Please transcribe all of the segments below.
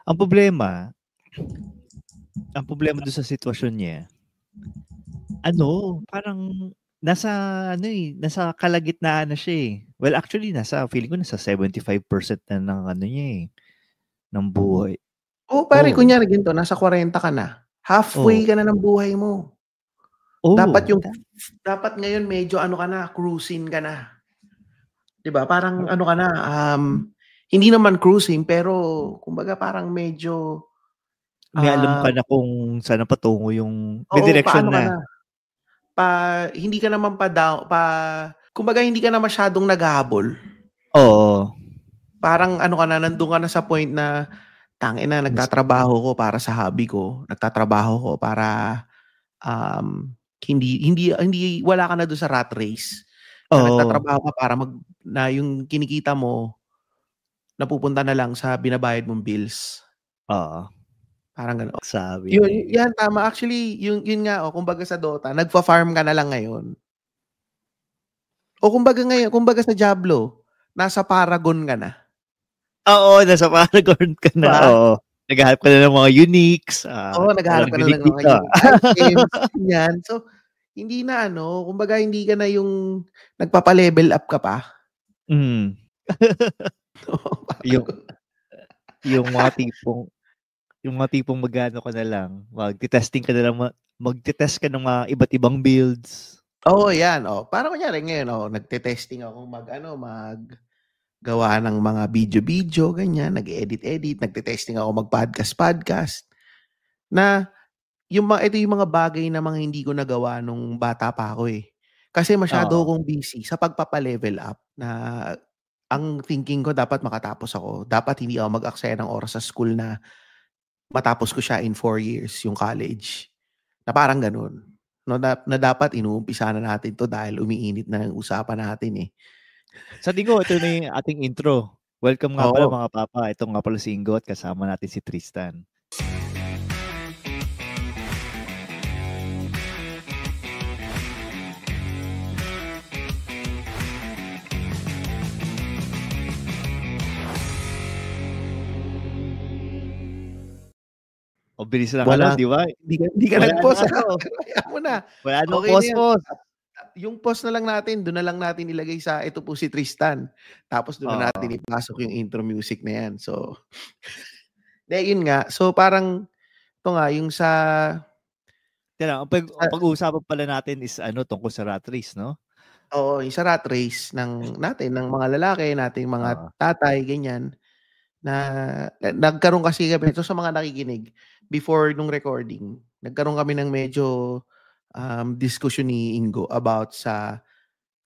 Ang problema doon sa sitwasyon niya, parang nasa kalagitnaan na siya eh. Well, actually, feeling ko nasa 75% na ng niya eh, ng buhay. Pare, kunyari ginto, nasa 40 ka na. Halfway ka na ng buhay mo. Dapat ngayon medyo ka na, cruising ka na. 'Di ba? Parang ka na, hindi naman cruising pero kumbaga parang medyo may alam ka na kung saan patungo yung may ka direction na. Hindi ka naman kumbaga hindi ka na masyadong naghahabol. Oo. Parang ka na, nandun ka na sa point na tangina, nagtatrabaho ko para sa hobby ko, nagtatrabaho ko para hindi wala ka na doon sa rat race. Na nagtatrabaho ka para na yung kinikita mo napupunta na lang sa binabayad mong bills. Oo. Parang gano'n. Sabi. Yan tama. Actually, yun nga kumbaga sa Dota, nagfa-farm ka na lang ngayon. O kumbaga sa Diablo, nasa Paragon ka na. Oo, nasa Paragon ka na. Oo. Naghahanap ka na ng mga uniques. Naghahanap ka na ng mga unique items. Yan. So, hindi na kumbaga hindi ka na yung nagpapa-level up ka pa. Yung mga tipong magano ka na lang, magte-testing ka na lang, magte-test ka ng mga iba't ibang builds. Yan. Parang kunyari ngayon, nagte-testing ako gawa ng mga video, ganyan, nag-edit, nagte-testing ako mag-podcast. Na ito yung mga bagay na mga hindi ko nagawa nung bata pa ako eh. Kasi masyado akong busy sa pagpapa-level up na ang thinking ko dapat makatapos ako. Dapat hindi ako mag-aksaya ng oras sa school na matapos ko siya in 4 years, yung college. Na parang ganun. No, na dapat inuumpisa na natin to dahil umiinit na ang usapan natin eh. Sa tingin ko, ito na yung ating intro. Welcome nga pala mga papa. Ito nga pala si Ingo at kasama natin si Tristan. O bilis lang di ba? Hindi ka nag-pause. Kaya mo na. Wala nang pause. Yung pause na lang natin, doon na lang natin ilagay sa ito po si Tristan. Tapos doon na natin ipasok yung intro music na yan. So, yun nga. So, parang, ito nga, yung sa... Ang pag-uusapan pala natin is tungkol sa rat race, no? Oo, yung sa rat race ng mga lalaki, nating mga tatay, ganyan. Na nagkaroon kasi kami, ito sa mga nakikinig, before nung recording, nagkaroon kami ng medyo discussion ni Ingo about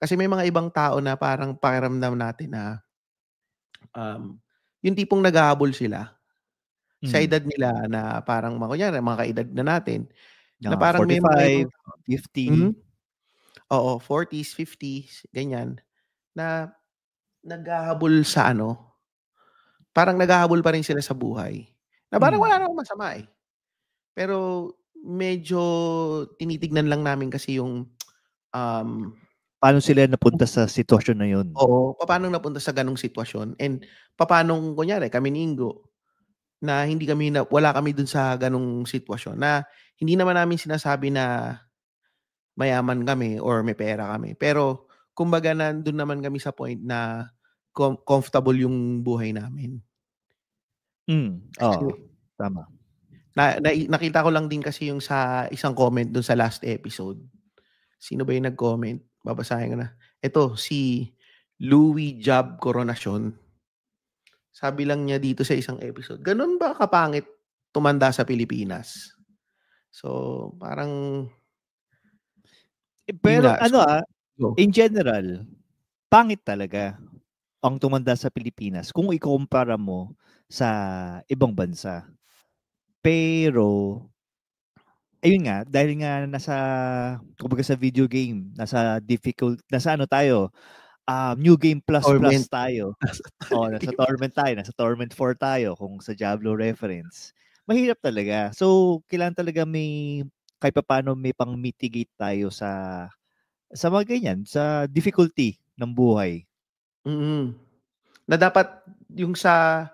kasi may mga ibang tao na parang pakiramdam natin na yung tipong naghahabol sila sa edad nila na parang kunyari, mga kaedad na natin, na parang 45, 50. Oo, 40s, 50s, ganyan, na naghahabol sa parang naghahabol pa rin sila sa buhay. Na parang wala namang masama eh. Pero medyo tinitignan lang namin kasi yung paano sila napunta sa sitwasyon na yun? Oo, paano napunta sa ganung sitwasyon and paano kunyari kami ni Ingo na wala kami dun sa ganung sitwasyon na hindi naman namin sinasabi na mayaman kami or may pera kami. Pero kumbaga nandun naman kami sa point na comfortable yung buhay namin. Tama. Nakita ko lang din kasi yung sa isang comment dun sa last episode. Sino ba yung nag-comment? Babasahin ko na. Ito, si Louis Job Coronacion. Sabi lang niya dito sa isang episode, ganun ba kapangit tumanda sa Pilipinas? So, parang... Pero in general, pangit talaga ang tumanda sa Pilipinas kung ikukumpara mo sa ibang bansa. Pero, ayun nga, dahil nga kumbaga sa video game, nasa tayo, New Game Plus tayo. Nasa Torment tayo, nasa Torment 4 tayo kung sa Diablo reference. Mahirap talaga. So, kailangan talaga kahit paano may pang-mitigate tayo sa mga ganyan, sa difficulty ng buhay. Na dapat yung sa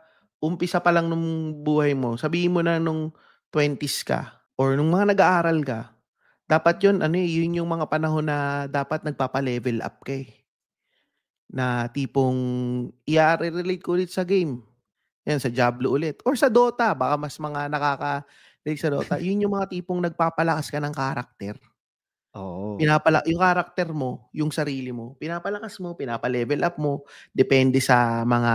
umpisa pa lang nung buhay mo, sabihin mo na nung 20s ka or nung mga nag-aaral ka, dapat yun, yun yung mga panahon na dapat nagpapa-level up ka eh. Na tipong, i-relate ko ulit sa game. Yan, sa Diablo ulit. Or sa Dota, baka mas mga nakaka-relate sa Dota. Yun yung mga tipong nagpapalakas ka ng karakter. Oo. Yung karakter mo, yung sarili mo, pinapalakas mo, pinapa-level up mo, depende sa mga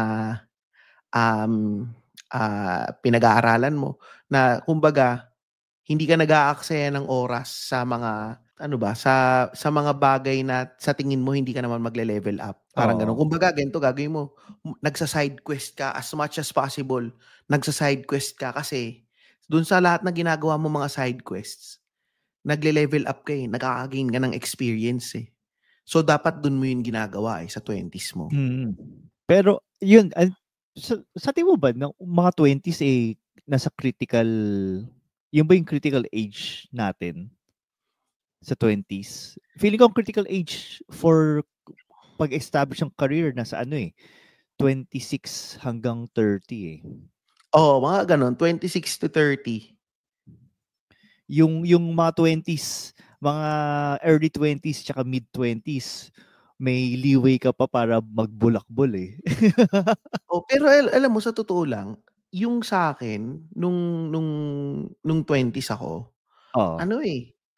pinag-aaralan mo. Na kumbaga, hindi ka nag-aaksaya ng oras sa mga sa mga bagay na sa tingin mo hindi ka naman magle-level up. Parang ganun. Oo. Kumbaga, ganito gagawin mo. Nagsa-side quest ka as much as possible. Nagsa-side quest ka kasi dun sa lahat na ginagawa mo mga side quests, nagle-level up ka eh. Nakaka-gain ka ng experience eh. So, dapat dun mo yun ginagawa sa 20s mo. Pero, yun, sa tingin mo ba, ng mga 20s nasa critical, yun ba yung critical age natin? Sa 20s? Feeling ko ang critical age for pag-establish ng career nasa 26 hanggang 30 Oo, mga ganun. 26 to 30. Yung mga 20s, mga early 20s tsaka mid 20s, may leeway ka pa para magbulakbol eh. Pero alam mo sa totoo lang, yung sa akin nung 20s ako,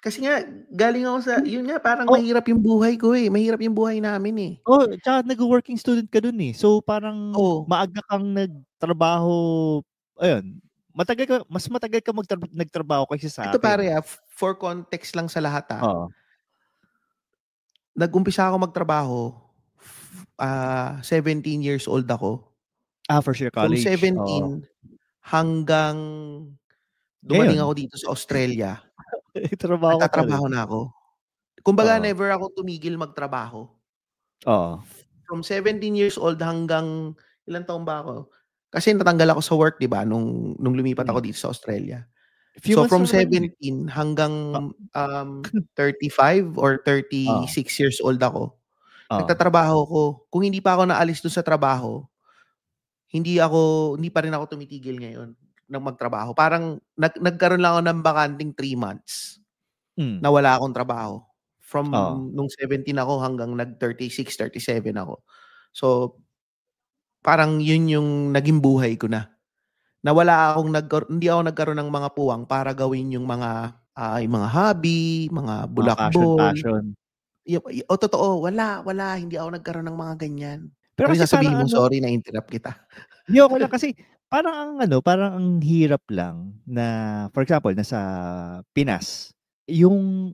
kasi nga galing ako sa yun nga parang mahirap yung buhay ko eh, mahirap yung buhay namin eh. Tsaka nag-working student ka dun eh. So parang maaga kang nagtrabaho, ayun, mas matagal ka nagtrabaho kaysa sa akin. Ito pare for context lang sa lahat nag-umpisa ako magtrabaho 17 years old ako. First year college. From 17 hanggang dumating ako dito sa Australia. Nagtatrabaho na ako. Kumbaga never ako tumigil magtrabaho. From 17 years old hanggang ilang taon ba ako? Kasi natanggal ako sa work, 'di ba, nung lumipat ako dito sa Australia. So from 17 hanggang 35 or 36 years old ako. Nagtatrabaho ako. Kung hindi pa ako naalis doon sa trabaho, hindi pa rin ako tumitigil ngayon ng magtrabaho. Parang nagkaroon lang ako ng bakanting 3 months na wala akong trabaho. From nung 17 ako hanggang nag-36, 37 ako. So, parang yun yung naging buhay ko na. Na hindi ako nagkaroon ng mga puwang para gawin yung mga hobby, mga bulakbol. Passion. Totoo, wala, hindi ako nagkaroon ng mga ganyan. Pero kasi sasabihin mo, sorry na-interrupt kita. Hindi, okay lang kasi parang ang hirap lang na, for example, nasa Pinas, yung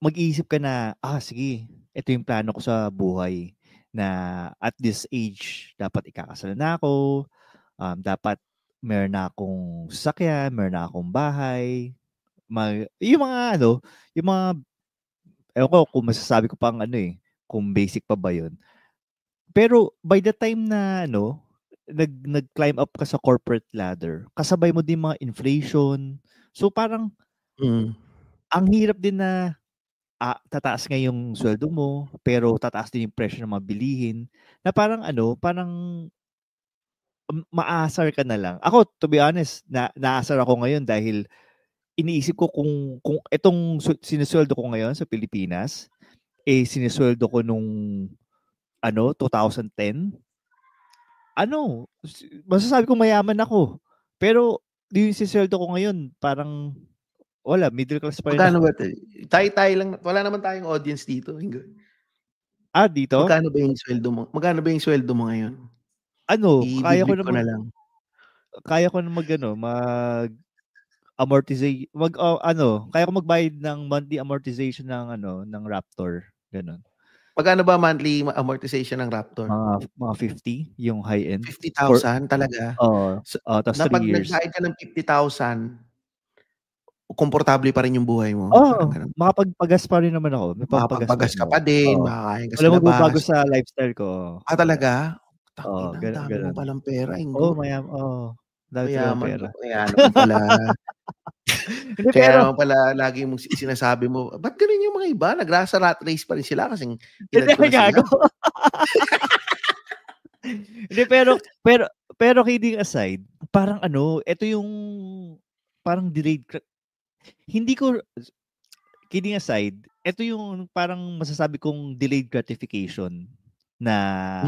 mag-iisip ka na, sige, ito yung plano ko sa buhay na at this age, dapat ikakasal na ako, dapat meron na akong sasakyan, meron na akong bahay, yung mga ewan ko kung masasabi ko pang kung basic pa ba yun. Pero by the time na nag-climb up ka sa corporate ladder, kasabay mo din mga inflation. So parang ang hirap din na tataas nga yung sweldo mo, pero tataas din yung presyo ng mga bilihin. Na parang maasar ka na lang. Ako, to be honest, naasar ako ngayon dahil iniisip ko kung itong sinisweldo ko ngayon sa Pilipinas, sinisweldo ko nung 2010, masasabi ko mayaman ako. Pero yung sinisweldo ko ngayon, parang wala, middle class pa rin ako. Magkano ba ito? Tayo lang, wala naman tayong audience dito. Dito? Magkano ba yung sweldo mo? Magkano ba yung sweldo mo ngayon? Kaya ko na lang. Kaya ko na amortization, kaya ko magbayad ng monthly amortization ng Raptor, ganun. Magkano ba monthly amortization ng Raptor? Mga 50, yung high end. 50,000 talaga? Tapos 3 years. Nagbayad ka ng 50,000, komportable pa rin yung buhay mo? Makapagpagas pa rin naman ako. Makapagpagas ka pa din, makakain ka sa labas. Wala magbabago sa lifestyle ko. Talaga? Ang dami mo palang pera, Ingo. Mayaman ka. Kaya naman pala. Kaya naman pala lagi mong sinasabi mo, ba't ganun yung mga iba? Nagrasa rat race pa rin sila kasing edad ko na sila. Hindi, Pero kidding aside, parang ito yung parang delayed hindi ko kidding aside, ito yung parang masasabi kong delayed gratification na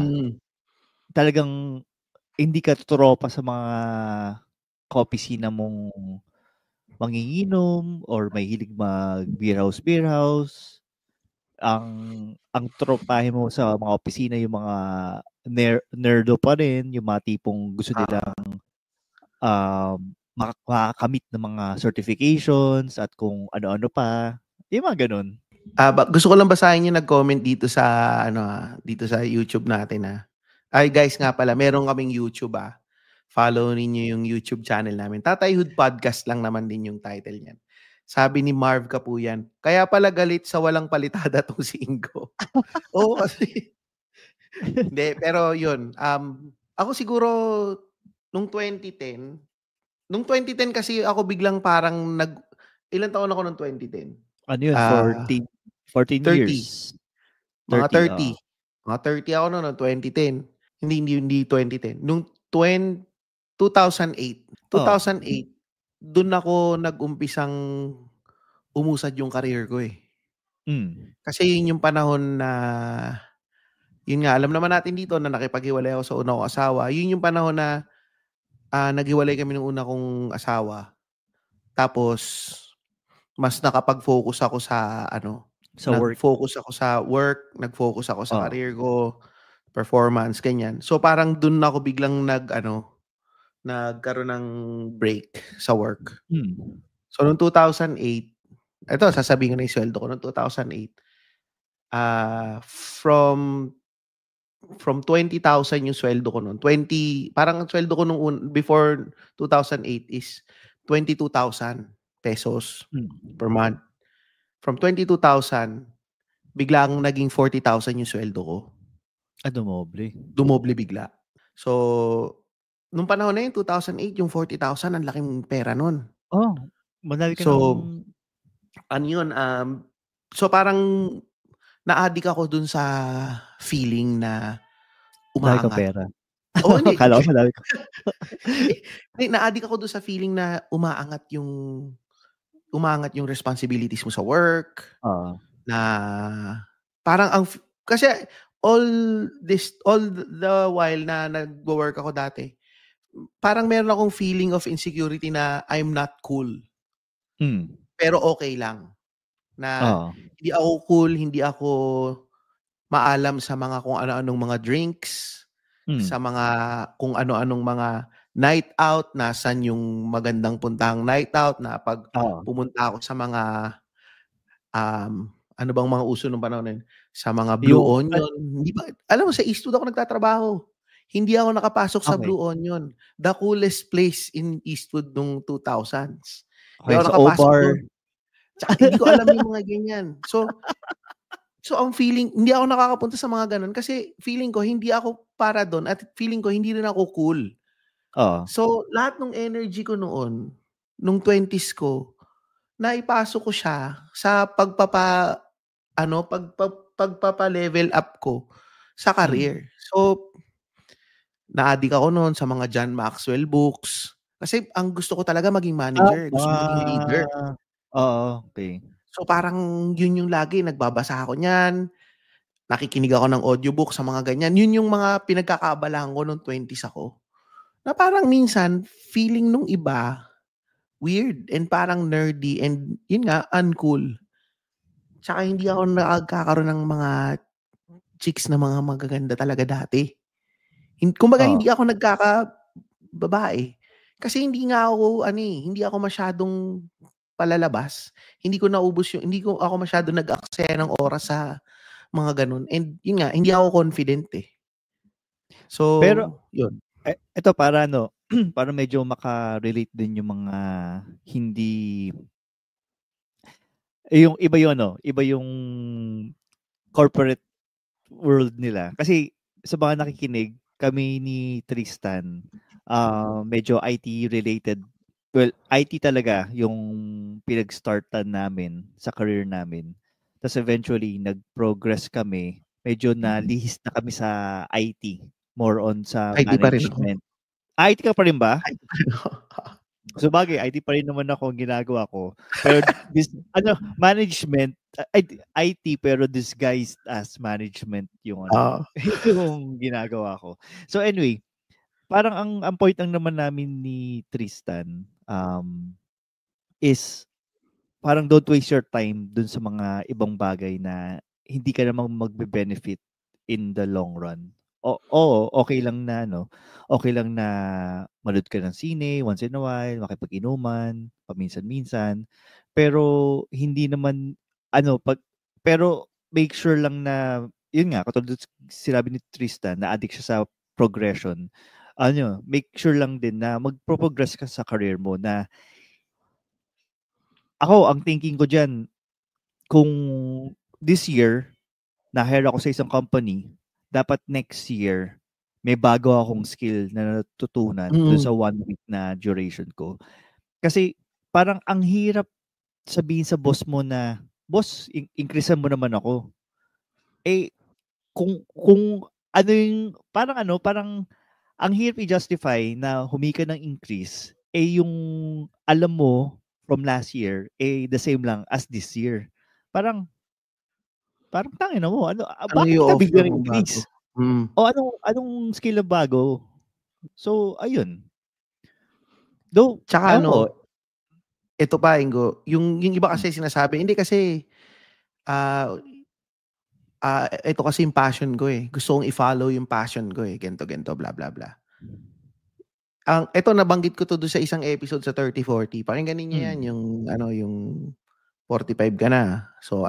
talagang hindi ka tropa sa mga kaopisina mong manginginom or mahilig mag-beer house. Ang tropahin mo sa mga opisina yung mga nerdo pa rin, yung mga tipong gusto nilang makakamit ng mga certifications at kung ano-ano pa. Yung mga ganun. Gusto ko lang basahin yung nag-comment dito sa dito sa YouTube natin. Ay guys nga pala, meron kaming YouTube Follow ninyo yung YouTube channel namin. Tatayhood Podcast lang naman din yung title niyan. Sabi ni Marv Kapuyan, kaya pala galit sa walang palitada tong si Ingo. Oo, kasi hindi, pero yun. Ako siguro nung 2010 kasi ako biglang parang ilan taon ako nung 2010? Ano yun? 14 30. years. Mga 30. Mga 30 ako noon 2010. Hindi 2010. Nung 2008. 2008, doon ako nag-umpisang umusad yung career ko eh. Kasi yun yung panahon na, yun nga, alam naman natin dito na nakipaghiwalay ako sa una kong asawa. Yun yung panahon na naghiwalay kami ng una kong asawa. Tapos, mas nakapag-focus ako sa nag-focus ako sa work, nag-focus ako sa career ko, performance, ganyan. So parang dun ako biglang nagkaroon ng break sa work. So noong 2008, ito sasabihin ko na yung sweldo ko noong 2008. From 20,000 yung sweldo ko noon. Parang ang sweldo ko nung before 2008 is 22,000 pesos per month. From 22,000, biglang naging 40,000 yung sweldo ko. Dumoble. Dumoble bigla. So, nung panahon na yun, 2008, yung 40,000, ang laking pera nun. Madali ka so, ano yun? So, parang na-addict ako dun sa feeling na umaangat. Madali ka pera. Hindi. Kala ko madali ka. Na-addict ako dun sa feeling na umaangat yung responsibilities mo sa work. Na parang kasi all the while na nag-work ako dati, parang meron akong feeling of insecurity na I'm not cool. Pero okay lang. Na hindi ako cool, hindi ako maalam sa mga kung ano-anong mga drinks, sa mga kung ano-anong mga night out, nasan yung magandang puntahang night out na pag pumunta ako sa mga ano bang mga uso nung panahon na yun? Sa mga Blue Onion. Hindi ba, alam mo, sa Eastwood ako nagtatrabaho. Hindi ako nakapasok sa Blue Onion. The coolest place in Eastwood nung 2000s. Hindi ako nakapasok doon. Tsaka hindi ko alam yung mga ganyan. So ang feeling, hindi ako nakakapunta sa mga ganun kasi feeling ko hindi ako para doon at feeling ko hindi rin ako cool. So lahat ng energy ko noon, nung 20s ko, naipasok ko siya sa pagpapa-level up ko sa career. So, na-addict ako noon sa mga John Maxwell books. Kasi ang gusto ko talaga maging manager, gusto ko maging leader. Okay. So, parang yun yung lagi, nagbabasa ako niyan, nakikinig ako ng audiobook sa mga ganyan. Yun yung mga pinagkakaabalahan ko noong 20s ako. Na parang minsan, feeling nung iba, weird and parang nerdy and yun nga, uncool. Tsaka hindi ako nakakaroon ng mga chicks na mga magaganda talaga dati. Kumbaga hindi ako nagkakababae. Kasi hindi ako masyadong palalabas. Hindi ko ako masyadong nag-aksaya ng oras sa mga ganun. And yun nga, hindi ako confident eh. So, pero yun. Ito para para medyo maka-relate din yung mga hindi yung iba yung corporate world nila. Kasi sa mga nakikinig, kami ni Tristan, medyo IT related. Well, IT talaga yung pinag-startan namin sa career namin. Tapos eventually, nag-progress kami. Medyo na-lihis na kami sa IT. More on sa IT pa rin ako. management. IT ka pa rin ba? IT pa rin ako. So bagay, IT pa rin naman ako ang ginagawa ko. Pero management, IT pero disguised as management yung yung ginagawa ko. So anyway, parang ang point lang naman namin ni Tristan is parang don't waste your time dun sa mga ibang bagay na hindi ka namang magbe-benefit in the long run. Oo, okay lang na okay lang na manood ka ng sine once in a while, makipag-inuman paminsan-minsan. Pero hindi naman pero make sure lang na yun nga katulad sinabi ni Tristan na addict siya sa progression. Make sure lang din na magpo-progress ka sa career mo na ako ang thinking ko diyan kung this year na-hire ako sa isang company, dapat next year may bago akong skill na natutunan doon sa 1 week na duration ko. Kasi parang ang hirap sabihin sa boss mo na, "Boss, increasean mo naman ako." Eh kung ano yung parang ang hirap i-justify na humingi ka ng increase, yung alam mo from last year, the same lang as this year. Parang tangina mo, bakit ka i-o-offer biglang mong bago? increase? O anong skill na bago? So, ayun. Though, Tsaka ewan ko. ito pa, Ingo, yung iba kasi sinasabi, hindi kasi, ito kasi yung passion ko eh. Gusto kong i-follow yung passion ko eh. Ganto, blah, blah, blah. Ito nabanggit ko to doon sa isang episode sa 30-40. Pakinggan niyo yan, yung 45 ka na. So,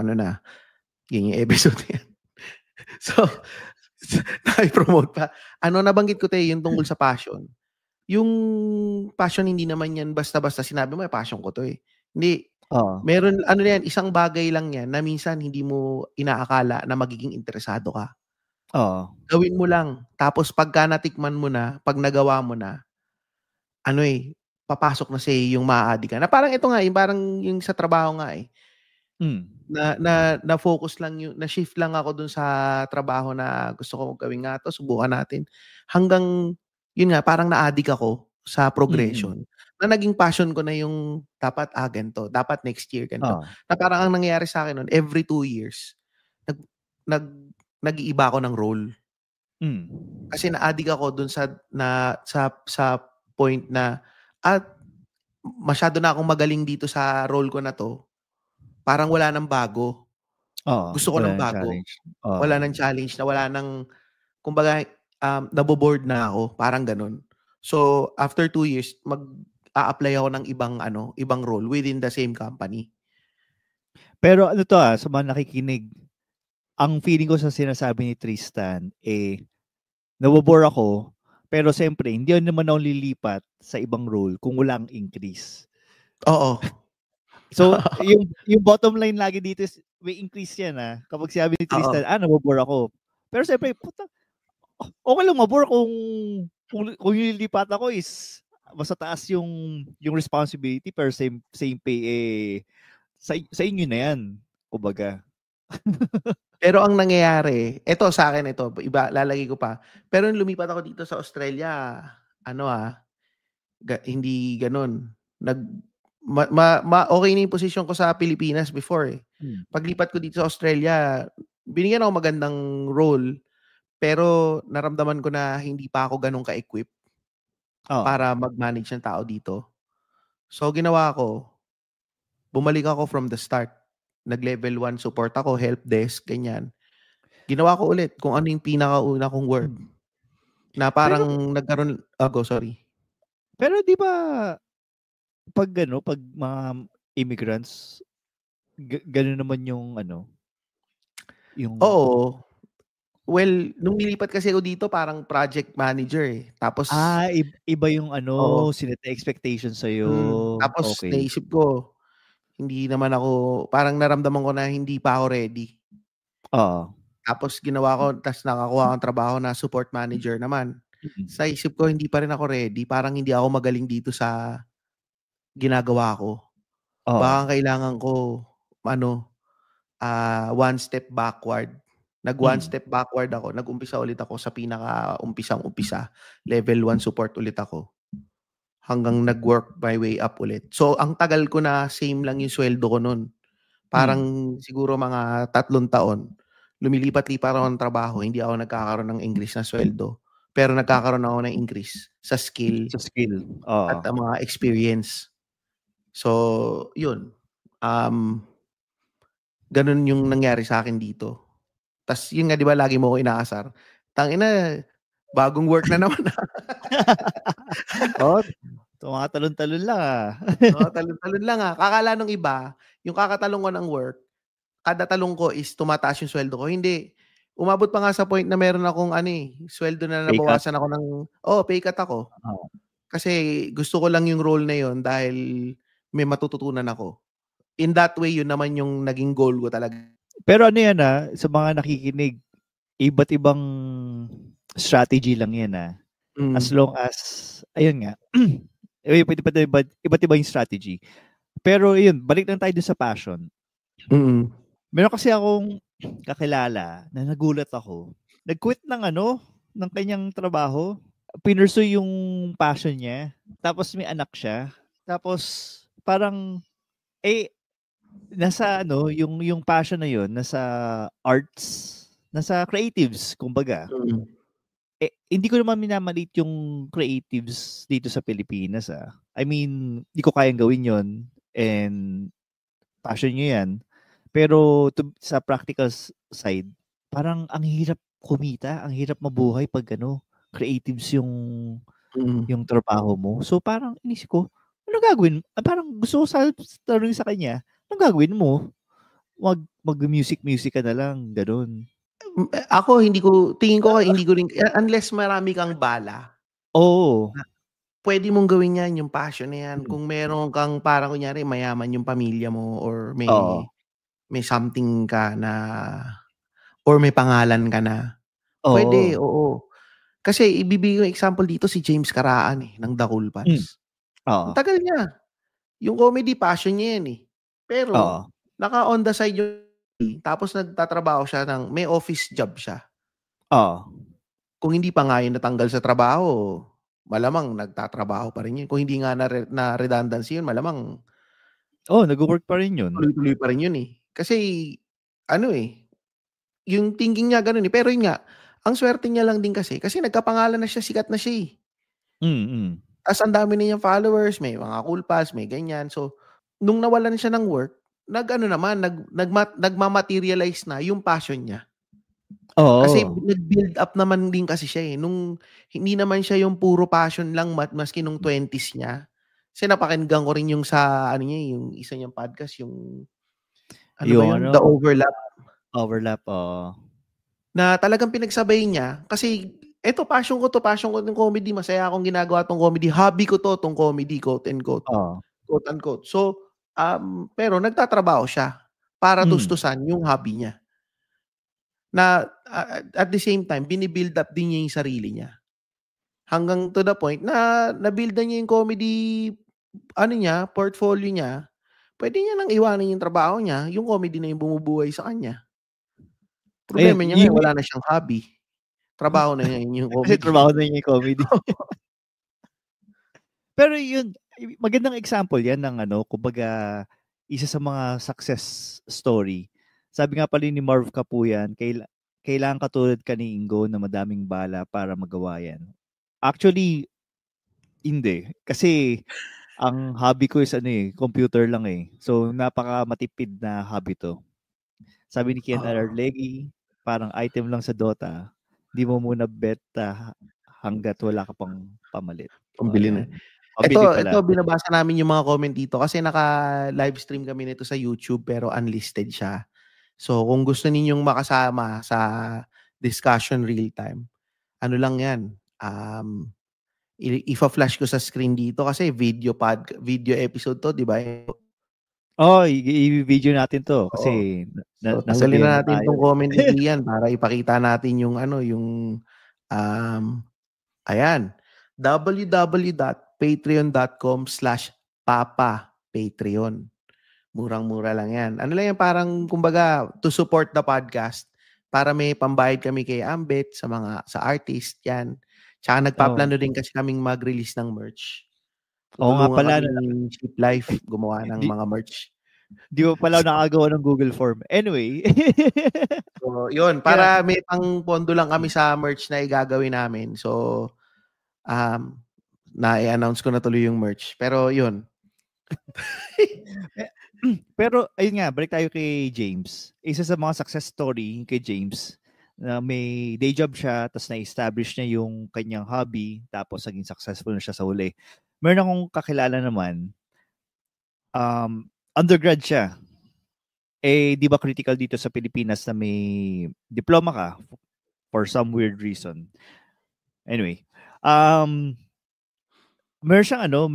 yun yung episode yan. So, na-promote pa. Nabanggit ko tayo yung tungkol sa passion. Yung passion, hindi naman yan basta-basta sinabi mo, passion ko to eh. Hindi. Meron, isang bagay lang yan na minsan hindi mo inaakala na magiging interesado ka. Gawin mo lang. Tapos pagka natikman mo na, pag nagawa mo na, papasok na sa yung maaadi ka. Na parang ito nga, parang yung sa trabaho nga eh. Na focus lang yung na shift lang ako dun sa trabaho na gusto ko gawin nga to, subukan natin. Hanggang yun nga parang na-addict ako sa progression. Na naging passion ko na yung dapat ganito, dapat next year ganito. Na parang ang nangyayari sa akin noon, every 2 years nag-iiba ako ng role. Kasi na-addict ako dun sa point na masyado na akong magaling dito sa role ko na to. Parang wala nang bago. Gusto ko ng bago. Wala nang challenge, na wala nang, kumbaga, nabo-bored na ako. Parang ganun. So, after 2 years, mag-a-apply ako ng ibang role within the same company. Pero sa mga nakikinig, ang feeling ko sa sinasabi ni Tristan, nabobore ako, pero siyempre, hindi naman ako lilipat sa ibang role kung wala ang increase. Oo. So, yung bottom line lagi dito is may increase yan kapag sabi ni Tristan, nabobore ako. Pero siyempre, okay lang mabore kung lilipat ako is mas taas yung responsibility pero same pay sa inyo na yan, kumbaga. Pero ang nangyayari, ito sa akin iba lalagay ko pa. Pero nung lumipat ako dito sa Australia, hindi ganoon. Okay na yung position ko sa Pilipinas before eh. Paglipat ko dito sa Australia, binigyan ako magandang role, pero naramdaman ko na hindi pa ako ganun ka-equip para mag-manage ng tao dito. So, ginawa ko, bumalik ako from the start. Nag-level 1 support ako, help desk, ganyan. Ginawa ko ulit kung ano yung pinakauna kong work. Na parang nagkaroon, sorry. Pero di ba, pag mga immigrants, gano'n naman yung yung... Oo. Well, nung nilipat kasi ako dito, parang project manager eh. Tapos... iba yung sineta expectation sa'yo. Tapos okay. naisip ko, hindi naman ako, parang naramdaman ko na hindi pa ako ready. Tapos ginawa ko, tapos nakakuha akong trabaho na support manager naman. Sa isip ko, hindi pa rin ako ready. Parang hindi ako magaling dito sa ginagawa ko. Baka kailangan ko, one step backward One step backward ako. Nag-umpisa ulit ako sa pinaka-umpisang-umpisa. Level 1 support ulit ako. Hanggang nag-work my way up ulit. So, ang tagal ko na same lang yung sweldo ko nun. Parang siguro mga 3 taon. Lumilipat-lipat ako ng trabaho. Hindi ako nagkakaroon ng increase na sweldo. Pero nagkakaroon ako ng increase sa skill. Sa skill. At mga experience. So, yun. Ganun yung nangyari sa akin dito. Tas yun nga, di ba, lagi mo ko inaasar. Tangina, bagong work na naman. Mga talon-talon lang talon-talon lang Kakala nung iba, yung kakatalong ko ng work, kada talong ko is tumataas yung sweldo ko. Hindi. Umabot pa nga sa point na meron akong sweldo na nabawasan ako ng, pay cut ako. Kasi gusto ko lang yung role na yun dahil may matututunan ako. In that way, yun naman yung naging goal ko talaga. Pero ano yan sa mga nakikinig, iba't ibang strategy lang yan As long as, ayun nga, iba't iba yung strategy. Pero yun, balik lang tayo dun sa passion. Meron kasi akong kakilala na nagulat ako. Nag-quit ng kanyang trabaho. Pinursue yung passion niya. Tapos may anak siya. Tapos parang nasa yung passion na yun, nasa arts, nasa creatives, kumbaga. Hindi ko naman minamalit yung creatives dito sa Pilipinas I mean, hindi ko kayang gawin yon and passion nyo yan. Pero sa practical side, parang ang hirap kumita, ang hirap mabuhay pag creatives yung trabaho mo. So parang inisip ko, ano gagawin? Parang gusto ko tanong sa kanya, anong gagawin mo? Mag-music ka na lang, ganun. Ako, tingin ko hindi ko rin, unless marami kang bala. Oo. Pwede mong gawin yan, yung passion na yan. Kung meron kang, parang kunyari, mayaman yung pamilya mo or may something ka na, or may pangalan ka na. Pwede, oo. Kasi ibibigay ko example dito si James Caraan ng The Cool Pals. Ang tagal niya. Yung comedy, passion niya yan Pero, naka on the side yung tapos nagtatrabaho siya may office job siya. Kung hindi pa nga yun natanggal sa trabaho, malamang nagtatrabaho pa rin yun. Kung hindi nga na redundancy yun, malamang nag-work pa rin yun. Tuloy-tuloy pa rin yun Kasi, yung thinking niya ganun Pero yun nga, ang swerte niya lang din kasi nagkapangalan na siya, sikat na siya As ang dami na niyang followers, may mga Cool Pals, may ganyan. So, nung nawalan siya ng work, nagmamaterialize na yung passion niya. Kasi nag-build up naman din kasi siya Nung hindi naman siya yung puro passion lang maski nung 20s niya. Kasi napakinggan ko rin yung sa yung isa niyang podcast, yung The Overlap. Overlap, Na talagang pinagsabay niya kasi passion ko ng comedy, masaya akong ginagawa tong comedy, hobby ko tong comedy, quote unquote. Quote unquote. So, pero nagtatrabaho siya para tustusan yung hobby niya. Na at the same time, binibuild up din niya yung sarili niya. Hanggang to the point na nabuild na niya yung comedy, portfolio niya. Pwede niya nang iwanan yung trabaho niya, yung comedy na yung bumubuhay sa kanya. Problema niya ngayon, wala na siyang hobby. Trabaho na niya yung comedy. Kasi trabaho na niya yung comedy. Pero yun, magandang example yan ng kumbaga, isa sa mga success story. Sabi nga pala ni Marv Kapuyan, kailangan katulad ka ni Ingo na madaming bala para magawa yan. Actually, hindi. Kasi ang hobby ko is computer lang So, napaka matipid na hobby to. Sabi ni Ken Arlegi, parang item lang sa Dota. Hindi mo muna bet hanggat wala ka pang pamalit. Pambili na. Ito, binabasa namin yung mga comment dito kasi naka-live stream kami nito sa YouTube pero unlisted siya. So, kung gusto ninyong makasama sa discussion real time, lang yan. Ifa-flash ko sa screen dito kasi video episode to, di ba? I-video natin to kasi so, tanggalin na natin itong comment ni Ian para ipakita natin yung ayan, www.patreon.com/papapatreon. Murang-mura lang yan. Lang yan, parang kumbaga to support the podcast, para may pambayad kami kay Ambet sa artist yan. Tsaka nagpaplano din kasi kaming mag-release ng merch. Oo nga Tutulungan pala. kami ni Cheap Life gumawa ng mga merch. Di mo pala nakagawa ng Google Form. Anyway. So, yun. Para may pang-pondo lang kami sa merch na igagawin namin. So, na-i-announce ko na tuloy yung merch. Pero, yun. Pero, ayun nga, balik tayo kay James. Isa sa mga success story kay James, na may day job siya, tapos na-establish niya yung kanyang hobby, tapos naging successful na siya sa huli. Meron akong kakilala naman, undergrad siya. Di ba critical dito sa Pilipinas na may diploma ka for some weird reason. Anyway, meron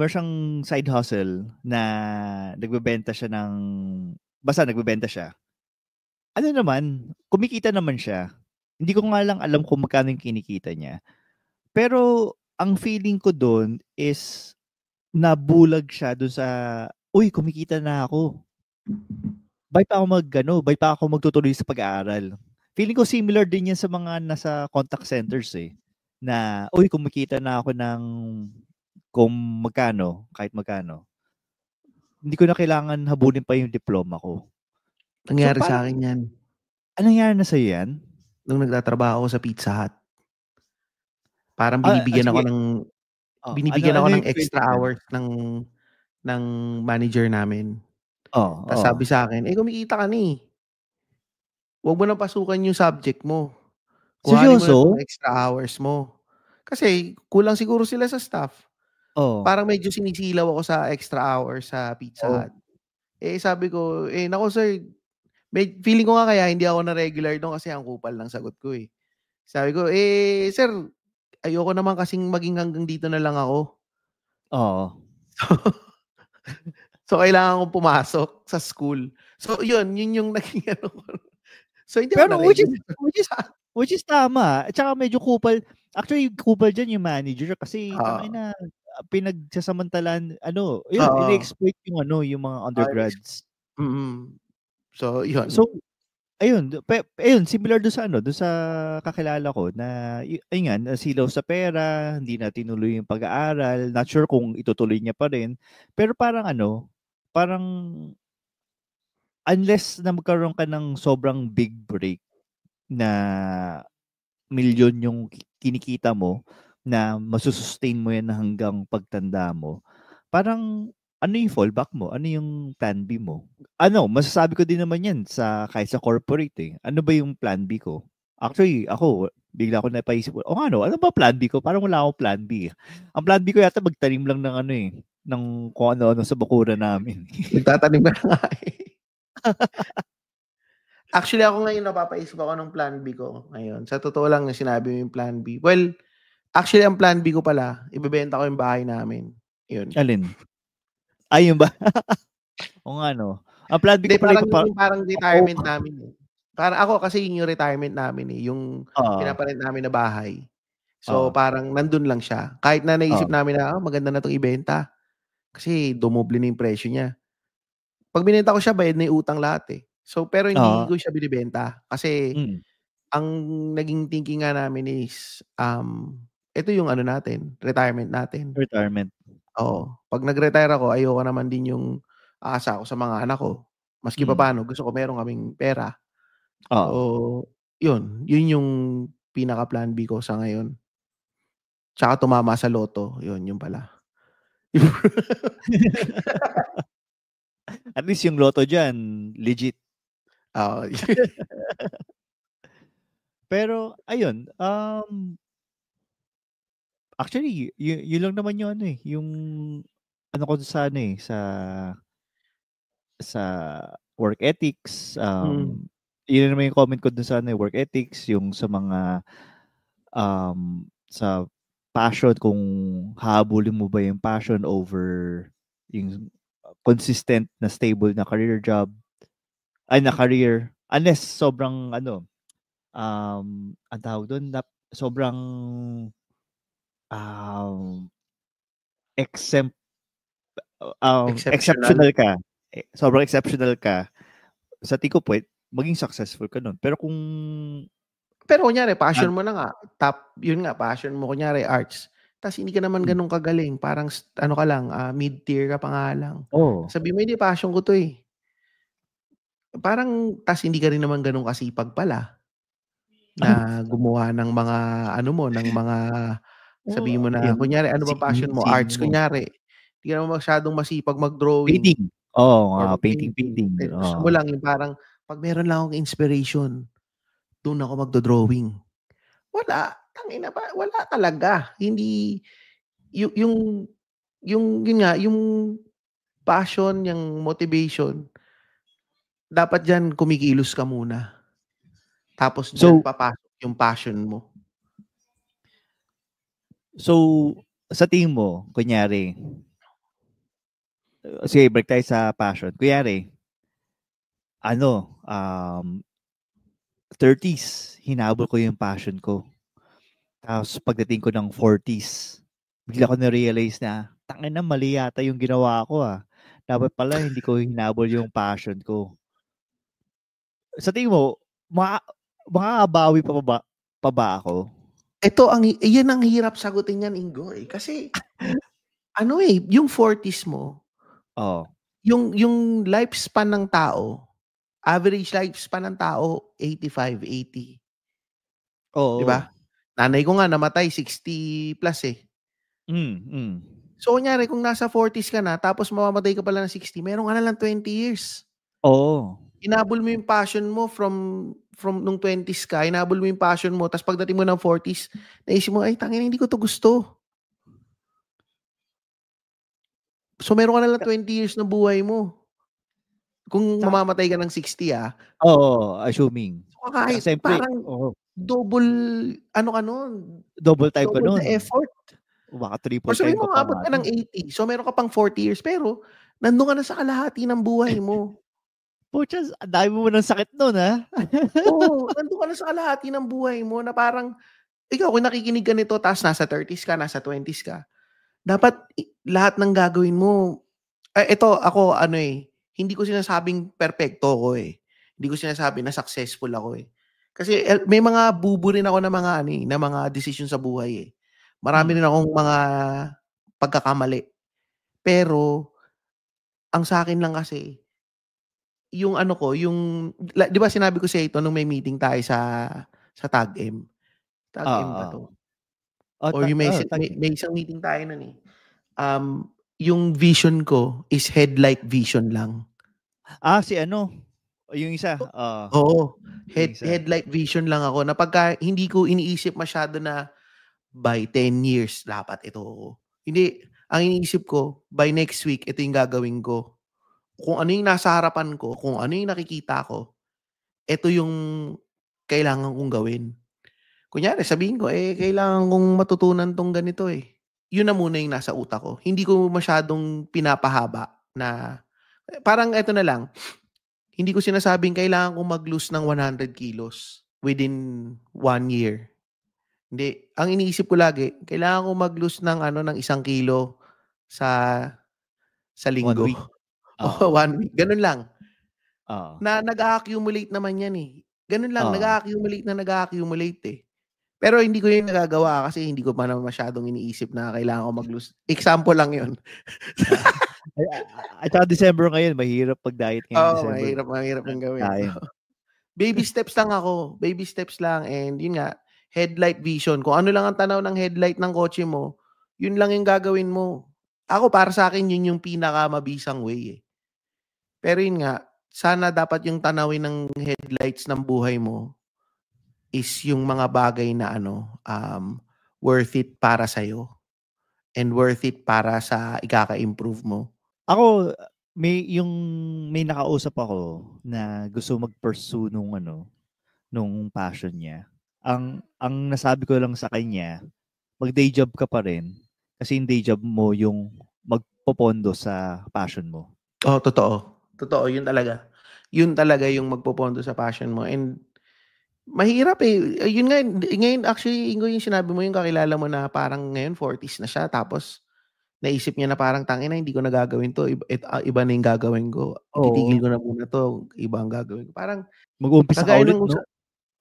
siyang side hustle na nagbebenta siya nagbebenta siya. Ano naman, kumikita naman siya. Hindi ko nga lang alam kung magkano yung kinikita niya. Pero ang feeling ko doon is nabulag siya doon sa, uy, kumikita na ako. Bay pa ako magtutuloy sa pag-aaral. Feeling ko similar din yan sa mga nasa contact centers na, uy, kumikita na ako ng kung magkano, kahit magkano. Hindi ko na kailangan habulin pa yung diploma ko. Nangyari sa akin yan. Anong nangyari na sa'yo yan? Nung nagtatrabaho ako sa Pizza Hut. Parang binibigyan ako ng extra hours ng manager namin. Tapos sabi sa akin, kumikita ka ni. Huwag mo nang pasukan yung subject mo. Kuhanin mo na yung extra hours mo. Kasi kulang siguro sila sa staff. Parang medyo sinisilaw ako sa extra hours sa Pizza Hut. Sabi ko, naku sir, feeling ko nga kaya hindi ako na regular doon kasi ang kupal ng sagot ko Sabi ko, sir, ayoko naman kasing maging hanggang dito na lang ako. So kailangan kong pumasok sa school. So yun yung naging So hindi ako na which is tama. At saka medyo kupal. Actually, kupal dyan yung manager kasi pinagsasamantalan, i-exploit yung mga undergrads. So, yun. So, ayun, similar doon sa kakilala ko na ayun nga, nasilaw sa pera, hindi na tinuloy yung pag-aaral, not sure kung itutuloy niya pa rin. Pero parang unless na magkaroon ka ng sobrang big break na milyon yung kinikita mo na masusustain mo yan hanggang pagtanda mo, parang ano yung fallback mo? Ano yung plan B mo? Masasabi ko din naman yan kahit sa corporate Ano ba yung plan B ko? Actually, ako, bigla ko napaisip, ano ba plan B ko? Parang wala akong plan B. Ang plan B ko yata magtanim lang ng ng kung ano-ano sa bakuran namin. Nagtatanim ka nga Actually, ako ngayon napapaisip ako ng plan B ko ngayon. Sa totoo lang na sinabi mo yung plan B. Well, actually, ang plan B ko pala, ibebenta ko yung bahay namin. Yun. Alin? Ayun ba? O nga, no? Ang plan B ko pala parang retirement namin Para ako kasi yung retirement namin yung pinaparent namin na bahay. So, parang nandun lang siya. Kahit na naisip namin na, maganda na itong ibenta. Kasi dumoble na yung presyo niya. Pag binenta ko siya, bayad na yung utang lahat So, pero hindi ko siya binibenta. Kasi, ang naging thinking nga namin is, ito yung retirement natin. Retirement. Oo. Pag nag-retire ako, ayoko naman din yung aasa ako sa mga anak ko. Maski pa paano, gusto ko meron kaming pera. So, yun yung pinaka-plan B ko sa ngayon. Tsaka tumama sa loto. Yun pala. At least yung loto dyan, legit. Pero, ayun, actually, yun lang naman yung yung ko sa work ethics, yun naman yung comment ko dun sa work ethics, yung sa mga sa passion, kung hahabulin mo ba yung passion over yung consistent na stable na career job, na career, unless sobrang ang tawag doon, sobrang exceptional ka. Sobrang exceptional ka. Sa tingin ko, maging successful ka nun. Pero kung Pero kunyari, passion mo na nga. Yun nga, passion mo, kunyari, arts. Tapos hindi ka naman ganun kagaling. Parang, ano ka lang, mid-tier ka pa nga lang. Sabi mo, hindi, passion ko to eh. Parang, tas hindi ka rin naman ganun kasipag pala. Na gumawa ng mga, ano mo, ng mga, sabi mo na, kunyari, ano ba passion mo? Arts, kunyari. Hindi ka naman masyadong masipag mag-drawing. Painting. Painting. Gusto mo lang yung parang, pag meron lang akong inspiration, doon ako magdo-drawing. Wala. Tangina pa. Wala talaga. Hindi, yun nga, yung passion, yung motivation, dapat dyan kumikilos ka muna. Tapos dyan papasok yung passion mo. So, sa tingin mo, kunyari, sige, break tayo sa passion. Kunyari, 30s, hinabol ko yung passion ko. Tapos pagdating ko ng 40s, bigla ko na-realize na, tangina, mali yata yung ginawa ko ah. Dapat pala hindi ko hinabol yung passion ko. Sa tingin mo, makakabawi pa ba ako? Yan ang hirap sagutin yan, Ingo eh. Kasi, yung 40s mo, yung lifespan ng tao, average lifespan ng tao, 85, 80. Oo. Diba? Nanay ko nga namatay, 60 plus eh. So, kunyari, kung nasa 40s ka na, tapos mamamatay ka pala ng 60, meron ka na lang 20 years. Oo. Inabol mo yung passion mo from nung 20s ka, inabol mo yung passion mo, tapos pagdating mo ng 40s, naisip mo, ay, tangin, hindi ko to gusto. So, meron ka na lang 20 years na buhay mo. Kung mamamatay ka ng 60, Oo, assuming. So, kahit parang double, double time ka nun. Double the effort. Baka triple time sabihin mo, abot ka ng 80. So, meron ka pang 40 years, pero nandun ka na sa kalahati ng buhay mo. Pucha, ang dami mo ng sakit nun, ha? Oo, nandun ka na sa kalahati ng buhay mo na parang, ikaw, kung nakikinig ka nito, tapos nasa 30s ka, nasa 20s ka, dapat lahat ng gagawin mo, ito, ako, hindi ko sinasabing perfecto ako eh. Hindi ko sinasabi na successful ako eh. Kasi may mga bubu rin ako na mga decision sa buhay eh. Marami rin akong mga pagkakamali. Pero, ang sa akin lang kasi, yung di ba sinabi ko sa ito nung may meeting tayo sa TAG-M? TAG-M ba to? Or yung may isang meeting tayo nun eh. Yung vision ko is headlight vision lang. Yung isa. Oo. Headlight vision lang ako na pagka hindi ko iniisip masyado na by 10 years dapat ito. Hindi. Ang iniisip ko, by next week, ito yung gagawin ko. Kung ano yung nasa harapan ko, kung ano yung nakikita ko, ito yung kailangan kong gawin. Kunyari, sabihin ko, kailangan kong matutunan tong ganito eh. Yun na muna yung nasa utak ko. Hindi ko masyadong pinapahaba na, parang ito na lang, hindi ko sinasabing kailangan kong mag-lose ng 100 kilos within 1 year. Hindi. Ang iniisip ko lagi, kailangan kong mag-lose ng 1 kilo sa linggo. 1 week. 1 week. Ganun lang. Na nag-accumulate naman yan eh. Ganun lang, nag-accumulate eh. Pero hindi ko yung nagagawa kasi hindi ko pa naman masyadong iniisip na kailangan ko mag-lose. Example lang yun. At saka December ngayon, mahirap pag-diet ngayon. Mahirap yung gawin. Baby steps lang ako. Baby steps lang. And yun nga, headlight vision. Kung ano lang ang tanaw ng headlight ng kotse mo, yun lang yung gagawin mo. Ako, para sa akin, yun yung pinakamabisang way eh. Pero yun nga, sana dapat yung tanawin ng headlights ng buhay mo is yung mga bagay na worth it para sa'yo and worth it para sa ikaka-improve mo. Ako, may nakausap ako na gusto mag-pursue nung passion niya. Ang nasabi ko lang sa kanya, mag-day job ka pa rin kasi yung day job mo yung magpopondo sa passion mo. Oh, totoo. Totoo, yun talaga. Yun talaga yung magpopondo sa passion mo. And mahirap eh. Yun nga, ngayon actually, yung sinabi mo yung kakilala mo na parang ngayon 40s na siya. Tapos naisip niya na parang tangina hindi ko na gagawin to, iba na yung gagawin ko. Titigil ko na muna to, iba ang gagawin ko. Parang mag-uumpisa ka kagaya ulit, ng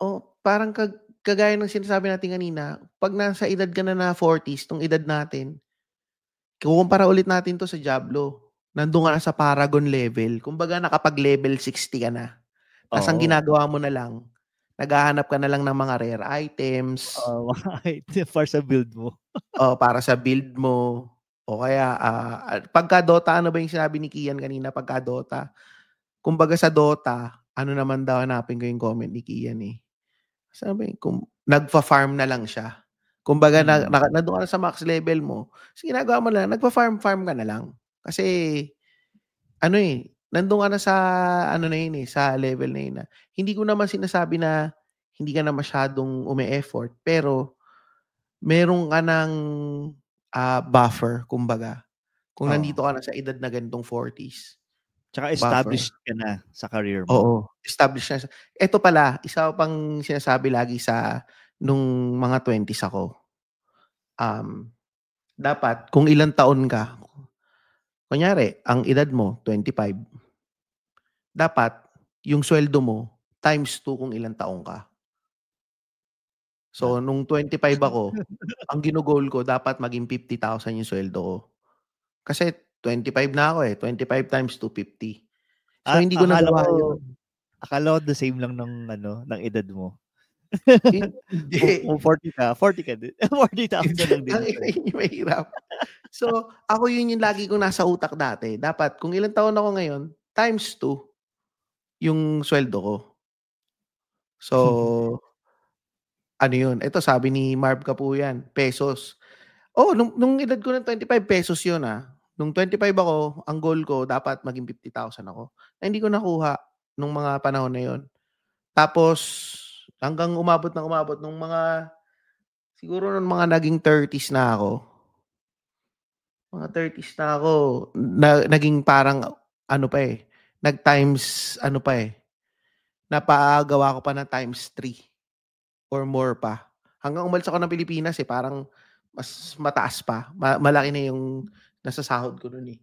no? parang kagaya ng sinasabi natin kanina, pag nasa edad ka na 40s, tong edad natin, kukumpara ulit natin to sa Diablo. Nandun ka na sa Paragon level. Kumbaga nakapag-level 60 ka na. Tapos ang ginagawa mo na lang, naghahanap ka na lang ng mga rare items. Para sa build mo. Para sa build mo. O kaya, pagka Dota, ano ba yung sinabi ni Kian kanina? Pagka Dota, kumbaga sa Dota, ano naman daw, hanapin ko yung comment ni Kian eh. Sabi, nagfa-farm na lang siya. Kumbaga, nandun ka na sa max level mo. So, ginagawa mo lang, nagpa-farm ka na lang. Kasi, nandun ka na sa, sa level na yun. Hindi ko naman sinasabi na hindi ka na masyadong ume-effort, pero, meron ka ng buffer, kumbaga. Kung nandito ka na sa edad na ganitong 40s. Tsaka established ka na sa career mo. Oo, established na. Ito pala, isa pang sinasabi lagi nung mga 20s ako. Dapat, kung ilang taon ka, kunyari, ang edad mo, 25, dapat, yung sweldo mo, times 2 kung ilang taon ka. So, nung 25 ako, ang ginugol ko, dapat maging 50,000 yung sweldo ko. Kasi 25 na ako 25 times 250. So, hindi ko nagawa yun. Akala ko the same lang ng edad mo. Hindi. Kung 40 ka din. 40,000 lang din. Yun yung mahirap. So, ako yun yung lagi kong nasa utak dati. Dapat, kung ilang taon ako ngayon, times 2 yung sweldo ko. So, ano yun? Ito, sabi ni Marv Kapuyan, pesos. Nung edad ko ng 25 pesos yun Nung 25 ako, ang goal ko, dapat maging 50,000 ako. Na hindi ko nakuha nung mga panahon na yun. Tapos, hanggang umabot nung mga, siguro nung mga naging 30s na ako, naging parang, nag-times, napagawa ko pa ng times 3 or more pa. Hanggang umalis ako ng Pilipinas parang mas mataas pa. Malaki na yung nasa sahod ko nun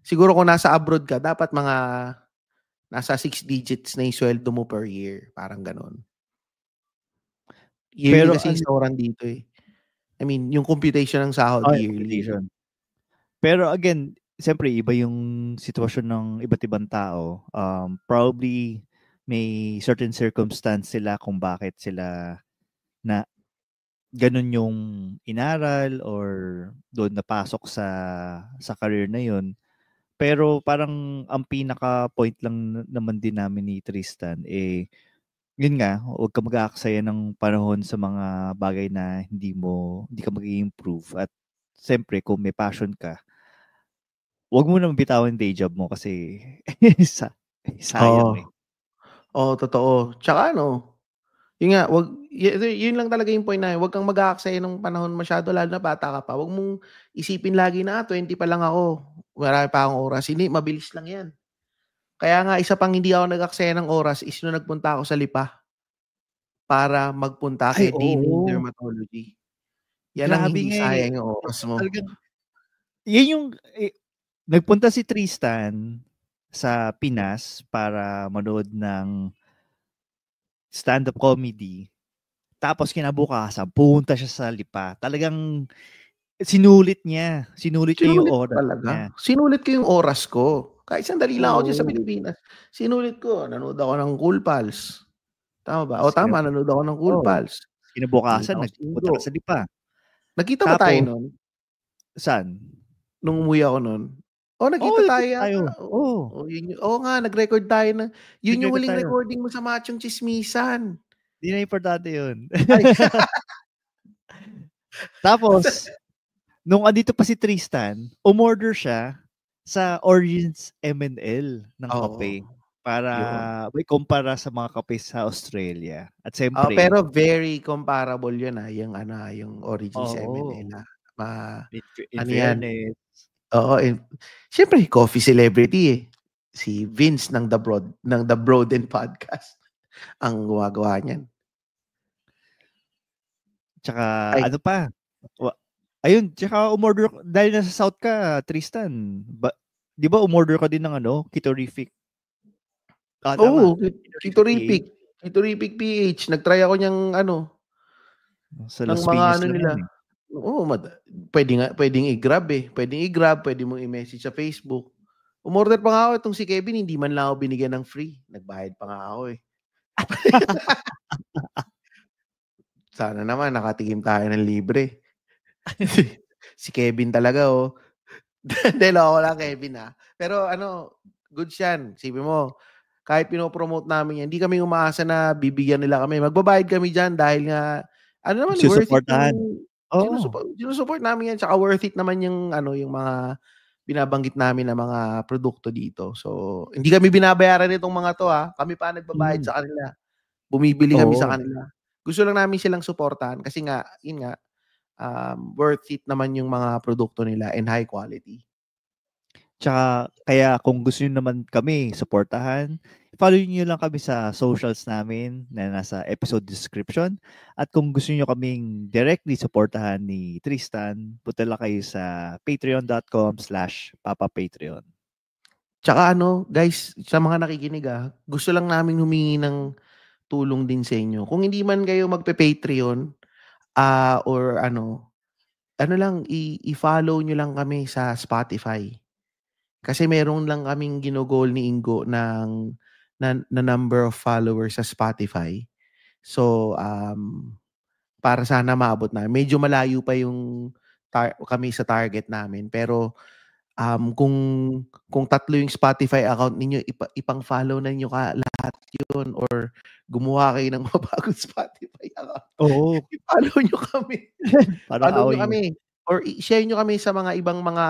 Siguro kung nasa abroad ka, dapat mga nasa 6 digits na yung sweldo mo per year. Parang ganon. Yearly kasi yung sahuran dito I mean, yung computation ng sahod yearly. Pero again, siyempre iba yung sitwasyon ng iba't ibang tao. Probably may certain circumstance sila kung bakit sila na ganun yung inaral or doon napasok sa career na yun. Pero parang ang pinaka point lang naman din namin ni Tristan yun nga, huwag ka mag-aaksaya ng panahon sa mga bagay na hindi ka mag-i-improve. At siyempre, kung may passion ka, huwag mo nang bitawan day job mo kasi sayang Totoo. Tsaka yun nga, yun lang talaga yung point na huwag kang mag-aaksaya ng panahon masyado, lalo na bata ka pa. Huwag mong isipin lagi na 20 pa lang ako, marami pa akong oras. Hindi, mabilis lang yan. Kaya nga, isa pang hindi ako nag-aksaya ng oras is nung nagpunta ako sa Lipa para magpunta kay Deaning Dermatology. Yan ang hindi sayang yung oras mo. Yan yung nagpunta si Tristan sa Pinas para manood ng stand-up comedy. Tapos kinabukasan, pumunta siya sa Lipa. Talagang sinulit niya yung oras niya. Sinulit ko yung oras ko. Kahit sandali lang ako dyan sa Pilipinas. Sinulit ko. Nanood ako ng Cool Pals. Tama ba? Tama. Nanood ako ng Cool Pals. Kinabukasan, nagpunta ka sa Lipa. Nagkita ba tayo nun? Saan? Nung umuwi ako nun. Nagkita tayo. Oo nga, nag-record tayo na. Yun yung huling recording mo sa Machong Chismisan. Di na importante yun. Tapos, nung andito pa si Tristan, umorder siya sa Origins M&L ng kape para may kumpara sa mga kape sa Australia. At siyempre, pero very comparable yun yung Origins M&L. In fairness. Siyempre, coffee celebrity si Vince ng The Broden Podcast ang gumagawa niyan. Tsaka ano pa? Ayun, tsaka umorder dahil nasa South ka, Tristan. Di ba umorder ka din ng Kitorific? Oo, Kitorific Kitorific PH. Nag-try ako niyang sa ng Las mga Piñas lang nila. yan Oo, pwedeng i-grab eh. Pwede mong i-message sa Facebook. Umorder pa nga ako itong si Kevin, hindi man lang ako binigyan ng free. Nagbayad pa nga ako eh. Sana naman nakatigim tayo ng libre. Si Kevin talaga Dahil ako lang Kevin Pero good yan. Sabi mo, kahit pinopromote namin yan, hindi kami umaasa na bibigyan nila kami. Magbabayad kami dyan dahil nga, worth it yung sinusupport namin yan. Tsaka worth it naman yung mga binabanggit namin na mga produkto dito. So, hindi kami binabayaran nitong mga to Kami pa nagbabayad sa kanila. Bumibili kami sa kanila. Gusto lang namin silang suportahan kasi nga, yun nga, worth it naman yung mga produkto nila and high quality. Tsaka, kaya kung gusto nyo naman kami suportahan, follow nyo lang kami sa socials namin na nasa episode description. At kung gusto nyo kaming directly suportahan ni Tristan, punta lang kayo sa patreon.com/papapatreon. Tsaka guys, sa mga nakikinig gusto lang namin humingi ng tulong din sa inyo. Kung hindi man kayo magpe-Patreon, or lang, i-follow nyo lang kami sa Spotify. Kasi meron lang kaming ginugol ni Ingo na number of followers sa Spotify. So, para sana maabot na. Medyo malayo pa yung kami sa target namin. Pero, kung 3 yung Spotify account ninyo, ipang-follow na niyo lahat yun or gumawa kayo ng mabagong Spotify account. Oo. I-follow nyo kami. Follow nyo kami. Or i-share nyo kami sa mga ibang mga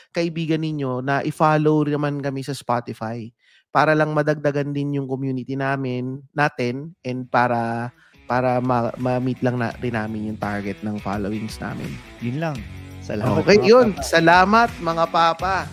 kaibigan ninyo na i-follow naman kami sa Spotify para lang madagdagan din yung community natin and para ma-meet lang rin namin yung target ng followings namin. Yun lang. Salamat. Okay, yun. Salamat mga papa.